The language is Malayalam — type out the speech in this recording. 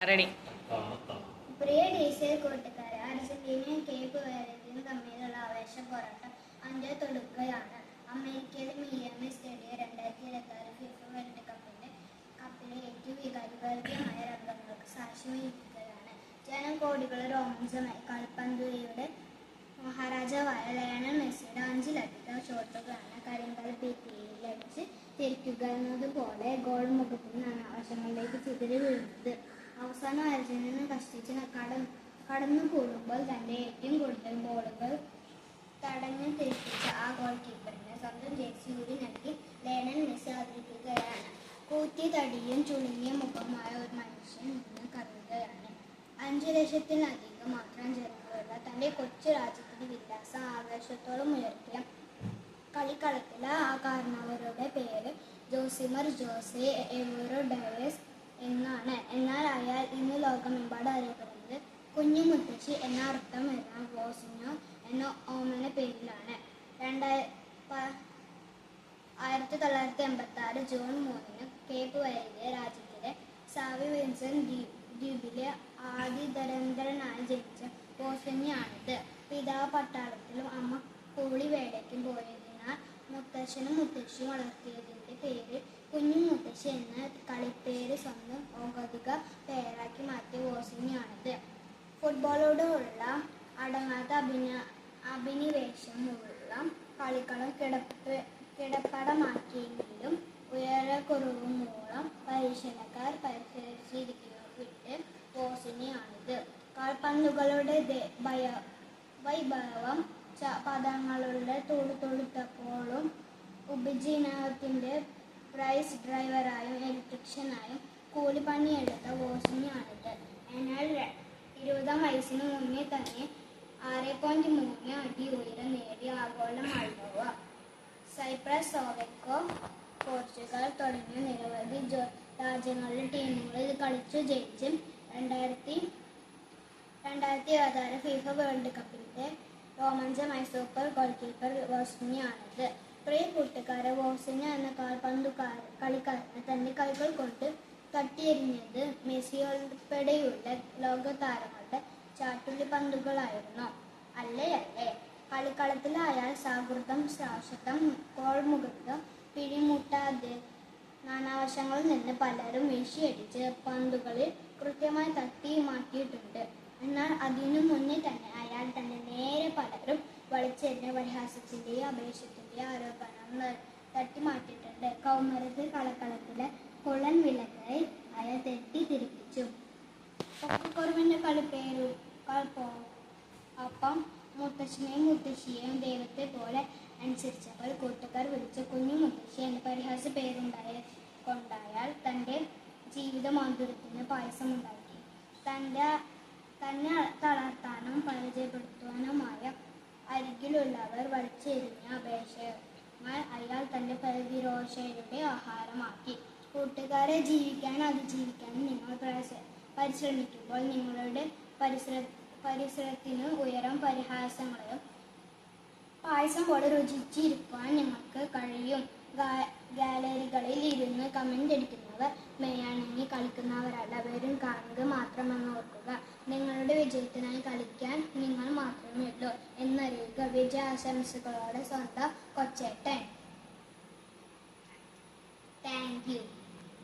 റെഡി. പ്രിയ ദേശീയ കൂട്ടുകാരെ, അർജന്റീനയും കേപ്പ് വെർദെയും തമ്മിലുള്ള ആവേശ പോരാട്ടം അതിന്റെ തൊടുകയാണ്. അമേരിക്കയിലെ മിയാമി സ്റ്റേഡിയം 2026 ഫിഫ വേൾഡ് കപ്പിലെ ഏറ്റവും വികാരഭരിതമായ രംഗങ്ങൾക്ക് സാക്ഷ്യം വഹിക്കുകയാണ്. ജനകോടികളുടെ രോമാഞ്ചമായി കളിപ്പന്തുകളിയുടെ മഹാരാജാവായ ലയണൽ മെസ്സിയുടെ 5ലധികം ഷോട്ടുകളാണ് കരിങ്കൽ ഭിത്തിയിലടിച്ച് തിരിക്കുകയെന്നതുപോലെ ഗോൾ മുഖത്തിന് നാനാവശങ്ങളിലേക്ക് ചിതറി വീഴുന്നത്. അവസാനം അർജന്റീന കഷ്ടിച്ച് കടന്നുകൂടുമ്പോൾ തന്റെ ഏറ്റവും കൂടുതൽ ബോളുകൾ തടഞ്ഞു തിരിപ്പിച്ച ആ ഗോൾ കീപ്പറിന് സ്വന്തം ജേഴ്സി കൂടി നൽകി ലയണൽ മെസ്സി ആദരിക്കുകയാണ്. കൂറ്റിയ തടിയും ചുളുങ്ങിയ മുഖമായ ഒരു മനുഷ്യൻ നിന്ന് കവിയുകയാണ്. 5 ലക്ഷത്തിലധികം മാത്രം ജനങ്ങളുള്ള തന്റെ കൊച്ചു രാജ്യത്തിന്റെ വിലാസം ആവേശത്തോളം ഉയർത്തിയ കളിക്കളത്തിലെ ആ കാരണവരുടെ പേര് ജോസിമർ ജോസെ എവോറോ ഡയസ് എന്നാണ്. എന്നാൽ അയാൾ ഇന്ന് ലോകമെമ്പാടും അറിയപ്പെടുന്നത് കുഞ്ഞു മുത്തശ്ശി എന്ന അർത്ഥം വരുന്ന വോസിഞ്ഞോ എന്ന ഓമന പേരിലാണ്. 1986 ജൂൺ 3 കേപ്പ് വെർദെ രാജ്യത്തിലെ സാവി വിൻസെന്റ് ദ്വീപിലെ ആദിദരിദ്രനായി ജനിച്ച വോസിഞ്ഞാണിത്. പിതാവ് പട്ടാളത്തിലും അമ്മ കൂലി വേലയ്ക്കും പോയതിനാൽ മുത്തശ്ശനും മുത്തശ്ശിയും വളർത്തിയതിന്റെ പേര് കുഞ്ഞു മുത്തശ്ശി എന്ന കളിപ്പേര് സ്വന്തം ഔദ്യോഗിക പേരാക്കി മാറ്റിയ വോസിഞ്ഞാണിത്. ഫുട്ബോളോടുള്ള അടങ്ങാത്ത അഭിനിവേശമുള്ള കളിക്കളം കിടപ്പടമാക്കിയെങ്കിലും ഉയരക്കുറവ് മൂലം പരിശീലകർ പരിശീലിപ്പിച്ച് വോസിഞ്ഞാണിത്. കാൽപന്തുകളുടെ വൈഭവം പദങ്ങളുടെ തൊടുത്തപ്പോഴും ഉപജീവനത്തിന്റെ പ്രൈസ് ഡ്രൈവറായും ഇലക്ട്രീഷ്യനായും കൂലിപ്പണിയെടുത്ത വോസിഞ്ഞാണിത്. എന്നാൽ 20 വയസ്സിന് മുന്നേ തന്നെ 6.3 അടി ഉയരം നേടി ആഗോള മോൾഡോവ, സൈപ്രസ്, സ്ലോവാക്യ, പോർച്ചുഗൽ തുടങ്ങിയ നിരവധി രാജ്യങ്ങളിലെ ടീമുകളിൽ കളിച്ചു ജയിച്ച് 2026 ഫിഫ വേൾഡ് കപ്പിന്റെ രോമാഞ്ചമായ സൂപ്പർ ഗോൾ കീപ്പർ വോസിഞ്ഞാണിത്. പ്രിയ കൂട്ടുകാരെ, വോസിഞ്ഞ എന്ന കളിക്കാരന് തന്റെ കൈകൾ കൊണ്ട് തട്ടിയെറിഞ്ഞത് മെസ്സിയുൾപ്പെടെയുള്ള ലോക താരങ്ങളുടെ ചാട്ടുള്ളി പന്തുകളായിരുന്നു. അല്ലേ? കളിക്കളത്തിൽ അയാൾ സൗഹൃദം, ശാശ്വതം, ഗോൾ മുഖത്ത് പിടിമുട്ടാതെ നാനാവശങ്ങളിൽ നിന്ന് പലരും വീശിയടിച്ച് പന്തുകളിൽ കൃത്യമായി തട്ടി മാറ്റിയിട്ടുണ്ട്. എന്നാൽ അതിനു മുന്നേ തന്നെ അയാൾ തന്റെ നേരെ പലരും വലിച്ചെറിഞ്ഞ പരിഹാസത്തിന്റെയും അപേക്ഷത്തിന്റെയും ആരോപണം തട്ടിമാറ്റിയിട്ടുണ്ട്. കൗമാരത്തിൽ കളക്കളത്തിലെ കുളൻ വിളക്കായി അയാൾ തെറ്റിദ്ധരിപ്പിച്ചു. പൊക്കക്കുറവിന്റെ ഒപ്പം മുത്തശ്ശനെയും മുത്തശ്ശിയെയും ദൈവത്തെ പോലെ അനുസരിച്ചപ്പോൾ കൂട്ടുകാർ വിളിച്ച കുഞ്ഞു മുത്തശ്ശി എന്ന പരിഹാസ പേരുണ്ടായാൽ തന്റെ ജീവിത മാധുര്യത്തിന് പായസമുണ്ടാക്കി. തന്നെ തളർത്താനും പരാജയപ്പെടുത്തുവാനുമായ അരികിലുള്ളവർ വലിച്ചെറിഞ്ഞ അപേക്ഷകൾ അയാൾ തന്റെ പ്രതിരോധയുടെ ആഹാരമാക്കി. കൂട്ടുകാരെ, ജീവിക്കാനും അതിജീവിക്കാനും നിങ്ങൾ പരിശ്രമിക്കുമ്പോൾ നിങ്ങളുടെ പരിസരത്തിന് ഉയരം പരിഹാസങ്ങളും പായസം പോലെ രുചിച്ചിരിക്കുവാൻ നിങ്ങൾക്ക് കഴിയും. ഗാലറികളിൽ ഇരുന്ന് കമന്റ് അടിക്കുന്നവർ മെയ്യാണെങ്കിൽ കളിക്കുന്നവരല്ല, വെറും കാണുക മാത്രമെന്ന് ഓർക്കുക. നിങ്ങളുടെ വിജയത്തിനായി കളിക്കാൻ നിങ്ങൾ മാത്രമേ ഉള്ളൂ എന്നറിയുക. വിജയാശംസകളോടെ സ്വന്തം കൊച്ചേട്ടൻ. Thank you.